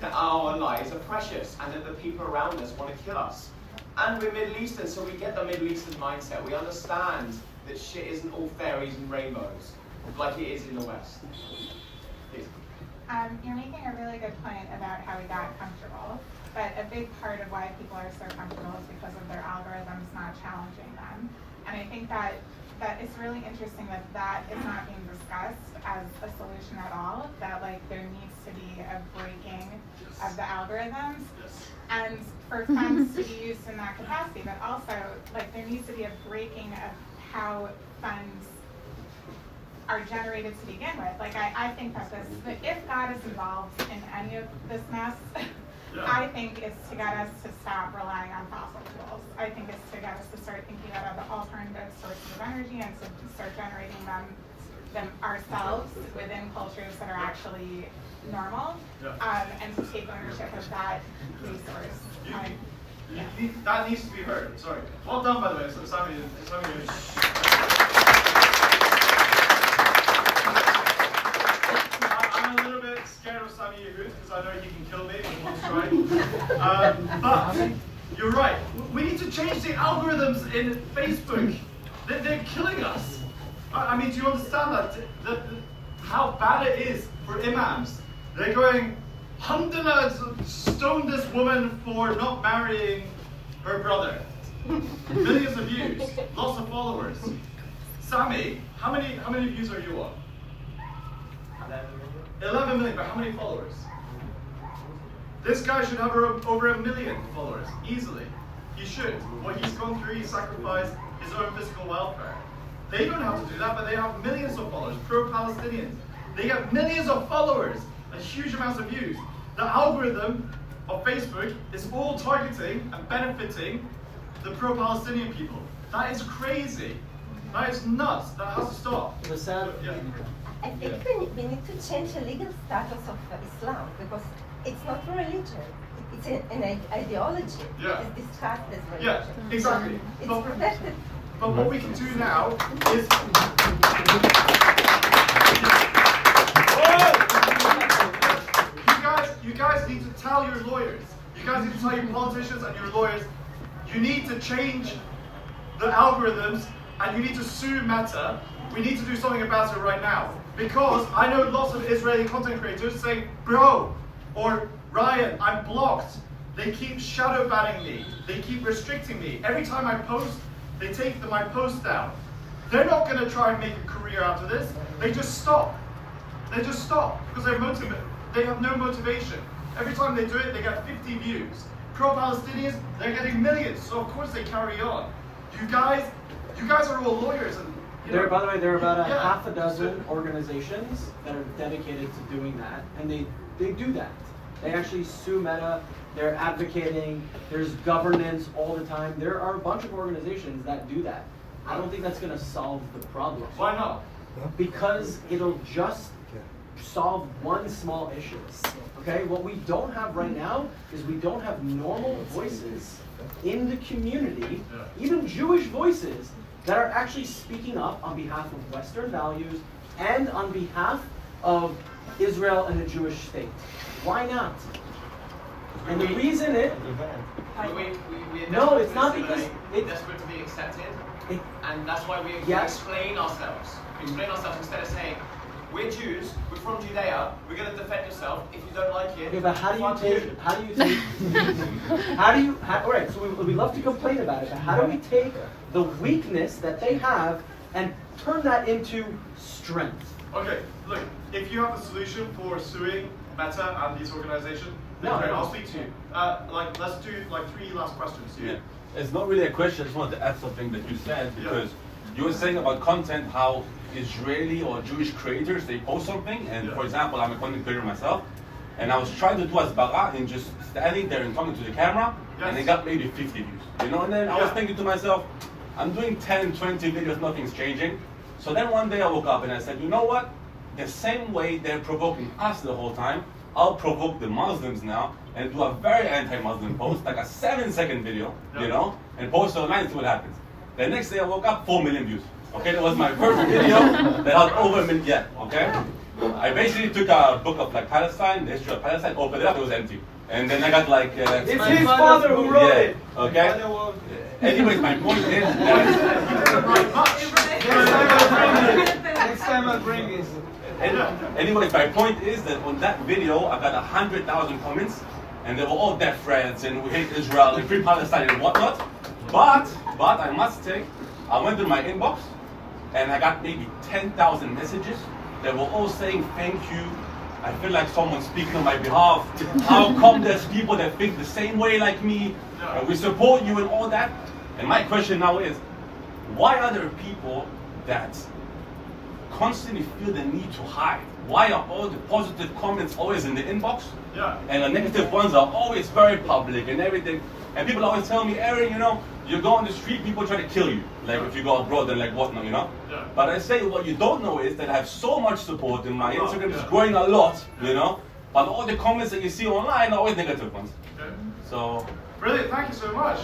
that our lives are precious and that the people around us want to kill us. And we're Middle Eastern, so we get the Middle Eastern mindset. We understand that shit isn't all fairies and rainbows, like it is in the West. Please. You're making a really good point about how we got comfortable, but a big part of why people are so comfortable is because of their algorithms not challenging them. And I think that it's really interesting that is not being discussed as a solution at all, that like there needs to be a breaking of the algorithms and for funds to be used in that capacity, but also like there needs to be a breaking of how funds are generated to begin with. Like I think that if God is involved in any of this mess, I think it's to get us to stop relying on fossil fuels. I think it's to get us to start thinking about the alternative sources of energy and to start generating them ourselves within cultures that are actually normal, and to take ownership of that resource. That needs to be heard. Sorry. Well done, by the way. I'm a little bit scared of Sami Yehud because I know he can kill me in one strike. But you're right. We need to change the algorithms in Facebook. They're killing us. I mean, do you understand that? How bad it is for imams? They're going, Hamdana stoned this woman for not marrying her brother. Millions of views, lots of followers. Sami, how many views are you on? 11 million, but how many followers? This guy should have over 1 million followers, easily. He should. What he's gone through, he sacrificed his own physical welfare. They don't have to do that, but they have millions of followers, pro-Palestinians. They get millions of followers, and huge amounts of views. The algorithm of Facebook is all targeting and benefiting the pro-Palestinian people. That is crazy. That is nuts. That has to stop. Yeah. I think we need to change the legal status of Islam because it's not a religion. It's an ideology. Yeah. It's discussed as religion. Yeah, exactly. It's protected. But what we can do now is... You guys need to tell your lawyers. You guys need to tell your politicians and your lawyers, you need to change the algorithms and you need to sue Meta. We need to do something about it right now. Because I know lots of Israeli content creators saying, bro, or Ryan, I'm blocked. They keep shadow banning me. They keep restricting me. Every time I post, they take my post down. They're not going to try and make a career out of this. They just stop. They just stop because they have no motivation. Every time they do it, they get 50 views. Pro-Palestinians, they're getting millions, so of course they carry on. You guys are all lawyers, and by the way, there are about half a dozen organizations that are dedicated to doing that, and they do that. They actually sue Meta. They're advocating. There's governance all the time. There are a bunch of organizations that do that. I don't think that's going to solve the problem. Why not? Because it'll just solve one small issue. Okay, what we don't have right now is we don't have normal voices in the community, even Jewish voices, that are actually speaking up on behalf of Western values and on behalf of Israel and the Jewish state. Why not? And the reason no, it's not because we're desperate to be accepted, and that's why we explain ourselves. We explain ourselves instead of saying, we're Jews, we're from Judea, we're going to defend yourself. If you don't like it, okay, but all right, so we love to complain about it, but how do we take the weakness that they have and turn that into strength? Okay, look, if you have a solution for suing Meta and these organizations, then great, I'll speak to you. Let's do 3 last questions here. Yeah. It's not really a question, I just wanted to add something that you said, because you were saying about content, how Israeli or Jewish creators, they post something, and for example, I'm a content creator myself, and I was trying to do asbara and just standing there and talking to the camera, and they got maybe 50 views, you know, and then I was thinking to myself, I'm doing 10, 20 videos, nothing's changing. So then one day I woke up and I said, you know what, the same way they're provoking us the whole time, I'll provoke the Muslims now and do a very anti-Muslim post, like a 7-second video, you know, and post it online and see what happens. The next day I woke up, 4 million views. Okay, that was my first video that had over a million, okay? I basically took a book of Palestine, the history of Palestine, opened it up, it was empty. And then I got it's his father who wrote it. Okay? Anyways, my point is next time I'll bring it. Anyways, my point is that on that video, I got 100,000 comments, and they were all death threats, and we hate Israel, and free Palestine, and whatnot. But I must say, I went to my inbox, and I got maybe 10,000 messages that were all saying thank you. I feel like someone's speaking on my behalf. How come there's people that think the same way like me? And we support you and all that. And my question now is, why are there people that constantly feel the need to hide? Why are all the positive comments always in the inbox? And the negative ones are always very public and everything. And people always tell me, Aaron, you know, you go on the street, people try to kill you. Like if you go abroad and like whatnot, you know? But I say what you don't know is that I have so much support and my Instagram is growing a lot, you know? But all the comments that you see online are always negative ones. So brilliant, thank you so much.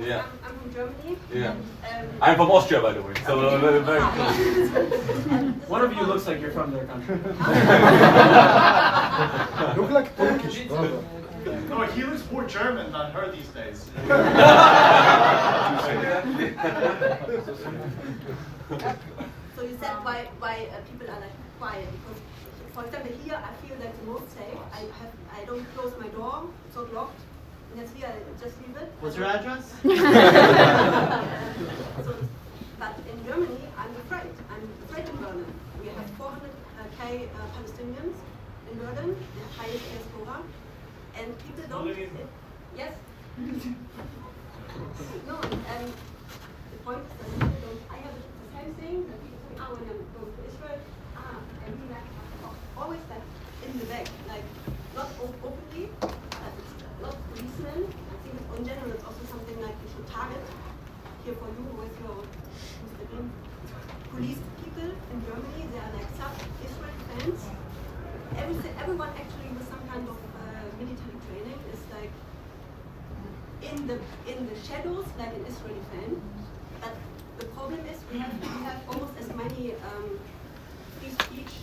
Yeah. I'm from Germany. Yeah. I'm from Austria, by the way. So very close. One of you looks like you're from their country. Look like Turkish, brother. No, he looks more German than her these days. So you said why people are like quiet, because for example here I feel like the most safe. I don't close my door, it's not locked. And that's here I just leave it. What's your address? But in Germany I'm afraid. I'm afraid in Berlin. We have 400k Palestinians in Berlin, the highest diaspora. And people don't, yes, No, the point is that people don't, I have the same thing that people say, when I'm going to Israel, I really like always like in the back, like not openly, but it's not policemen. I think in general it's also something like you should target here for you with your police people in Germany. They are like sub-Israel fans. Everyone actually with some kind of military training is like in the shadows like an Israeli fan. But the problem is we have almost as many free speech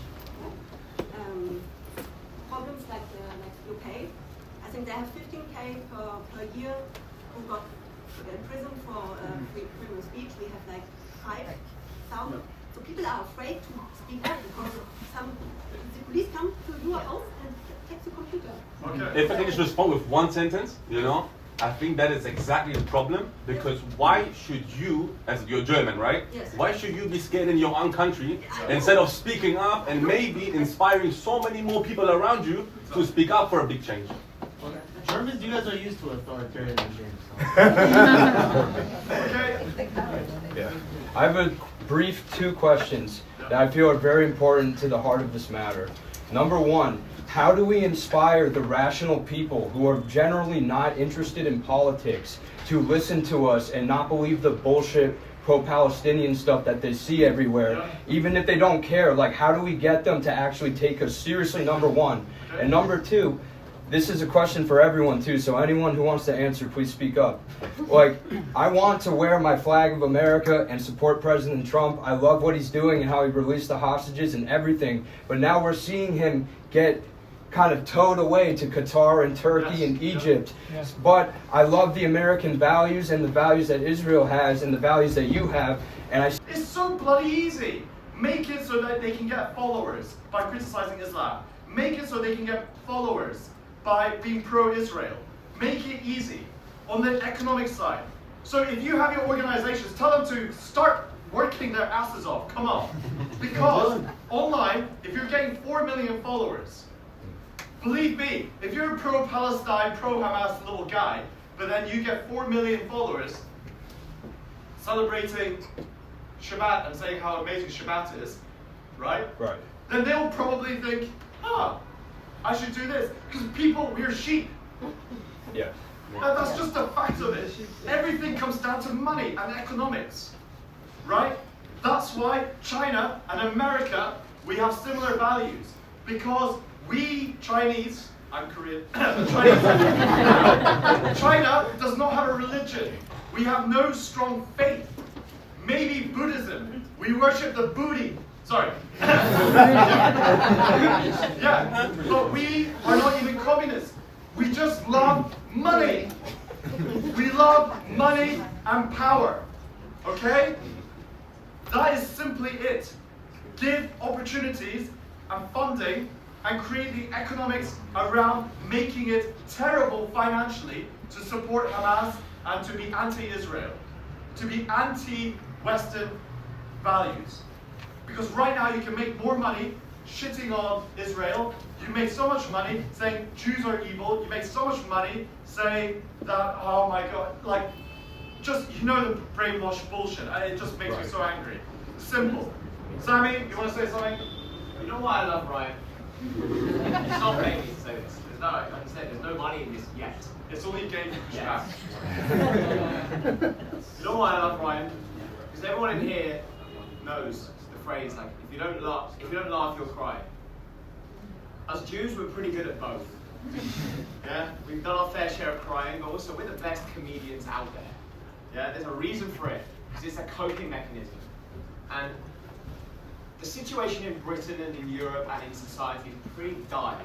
problems like the UK. I think they have 15k per year who got in prison for freedom of speech. We have like 5,000. So people are afraid to speak up because the police come to your house and take the computer. Okay. If I can just respond with one sentence, I think that is exactly the problem, because why should you, as you're German, right? Yes. Why should you be scared in your own country instead of speaking up and maybe inspiring so many more people around you to speak up for a big change? Germans, you guys are used to authoritarian regimes. Yeah. I have a brief 2 questions that I feel are very important to the heart of this matter. Number 1, how do we inspire the rational people who are generally not interested in politics to listen to us and not believe the bullshit pro-Palestinian stuff that they see everywhere, even if they don't care? Like, how do we get them to actually take us seriously, number 1? And number 2, this is a question for everyone too, so anyone who wants to answer, please speak up. Like, I want to wear my flag of America and support President Trump. I love what he's doing and how he released the hostages and everything, but now we're seeing him get kind of towed away to Qatar and Turkey and Egypt. Yes. But I love the American values and the values that Israel has and the values that you have, and It's so bloody easy. Make it so that they can get followers by criticizing Islam. Make it so they can get followers by being pro-Israel. Make it easy on the economic side. So if you have your organizations, tell them to start working their asses off. Come on. Because online, if you're getting 4 million followers, believe me, if you're a pro-Palestine, pro-Hamas little guy, but then you get 4 million followers celebrating Shabbat and saying how amazing Shabbat is, right? Right. Then they'll probably think, I should do this. Because people, we're sheep. Yeah. And that's just a fact of it. Everything comes down to money and economics, right? That's why China and America, we have similar values. Because we, Chinese, I'm Korean, China does not have a religion. We have no strong faith. Maybe Buddhism. We worship the booty. Sorry. Yeah, but we are not even communists. We just love money. We love money and power. Okay? That is simply it. Give opportunities and funding and create the economics around making it terrible financially to support Hamas and to be anti-Israel, to be anti-Western values. Because right now you can make more money shitting on Israel. You make so much money saying Jews are evil. You make so much money saying that, oh my God, like, just, the brainwash bullshit. It just makes me so angry. Simple. Sammy, you want to say something? You know why I love Ryan? It's not paying me to say this. There's no, like I said, there's no money in this yet. It's only a game for yes. You know why I love Ryan? Because everyone in here knows the phrase, like, if you don't laugh, you'll cry. As Jews, we're pretty good at both. Yeah, we've done our fair share of crying, but also we're the best comedians out there. Yeah, there's a reason for it, because it's a coping mechanism. And the situation in Britain and in Europe and in society is pretty dire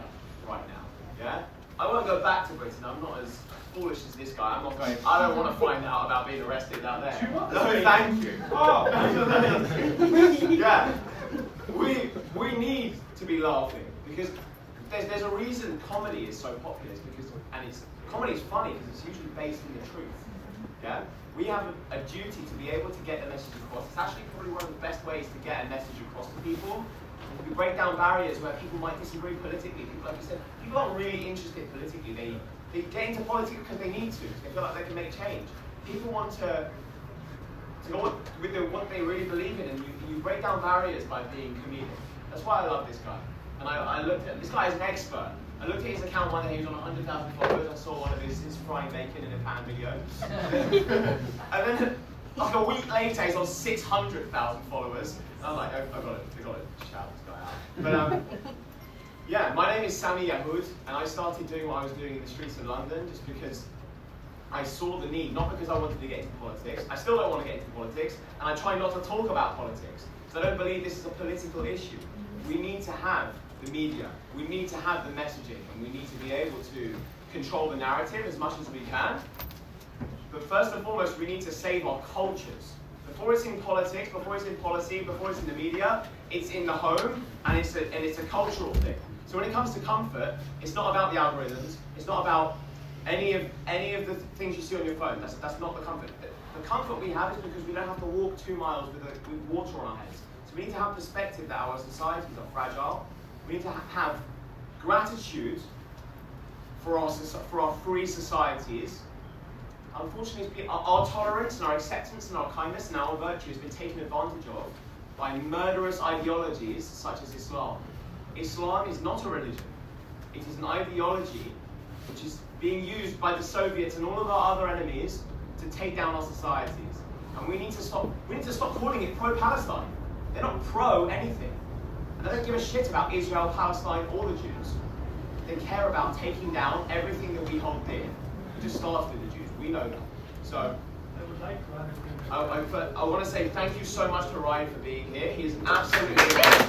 right now. Yeah, I won't go back to Britain. I'm not as foolish as this guy. I'm not going. I don't want to find out about being arrested out there. No, thank you. Oh, yeah, we need to be laughing because there's a reason comedy is so popular. Comedy is funny because it's usually based in the truth. Yeah, we have a duty to be able to get the message across. It's actually probably one of the best ways to get a message across to people. We break down barriers where people might disagree politically. People, like you said, people aren't really interested politically. They get into politics because they need to. They feel like they can make change. People want to go with what they really believe in, and you break down barriers by being comedic. That's why I love this guy. And I looked at this guy is an expert. I looked at his account one day. He was on 100,000 followers. I saw one of his frying bacon in a pan video, and then like a week later, he's on 600,000 followers. And I'm like, I got to shout this guy out. But yeah, my name is Sami Yahud, and I started doing what I was doing in the streets of London just because I saw the need, not because I wanted to get into politics. I still don't want to get into politics, and I try not to talk about politics. So I don't believe this is a political issue. We need to have the media, we need to have the messaging, and we need to be able to control the narrative as much as we can. But first and foremost, we need to save our cultures. Before it's in politics, before it's in policy, before it's in the media, it's in the home, and it's a cultural thing. So when it comes to comfort, it's not about the algorithms, it's not about any of the things you see on your phone. That's not the comfort. The comfort we have is because we don't have to walk 2 miles with water on our heads. So we need to have perspective that our societies are fragile. We need to have gratitude for our free societies. Unfortunately, our tolerance and our acceptance and our kindness and our virtue has been taken advantage of by murderous ideologies such as Islam. Islam is not a religion. It is an ideology which is being used by the Soviets and all of our other enemies to take down our societies. And we need to stop calling it pro-Palestine. They're not pro anything. And they don't give a shit about Israel, Palestine, or the Jews. They care about taking down everything that we hold dear. It just starts with the Jews. We know that. So I want to say thank you so much to Ryan for being here. He is absolutely amazing.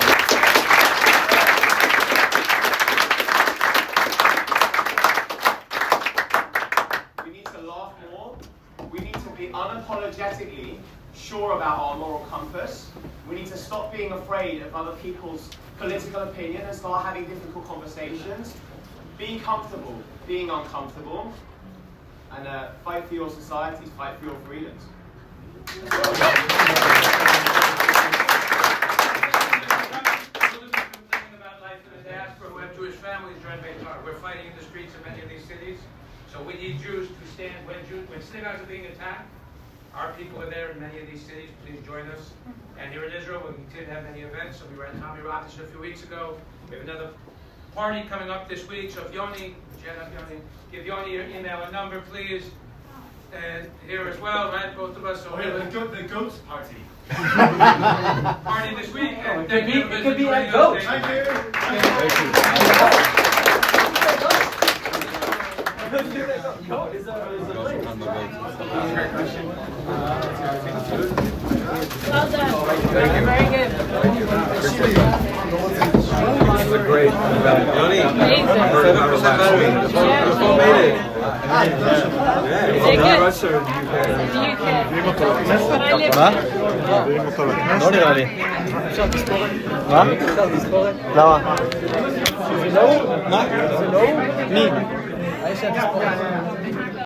We need to laugh more. We need to be unapologetically sure about our moral compass. We need to stop being afraid of other people's political opinion and start having difficult conversations. Be comfortable being uncomfortable. And fight for your societies, fight for your freedoms. Who have Jewish families join Betar. We're fighting in the streets of many of these cities. So we need Jews to stand when synagogues are being attacked. Our people are there in many of these cities. Please join us. And here in Israel, we continue to have many events. So we were at Tommy Robbins a few weeks ago. We have another party coming up this week. So if Yoni, give Yoni your email and number, please. And here as well, right? Both of us. So the goat party. Party this week. And It could be a goat. Thank you. Well done. Very good. This is a great event. Yoni, Amazing. Who made it? לא נראה לי. אפשר תספורת? מה? אפשר תספורת? למה? זה לא? מה? זה לא? מי? האיש התספורת.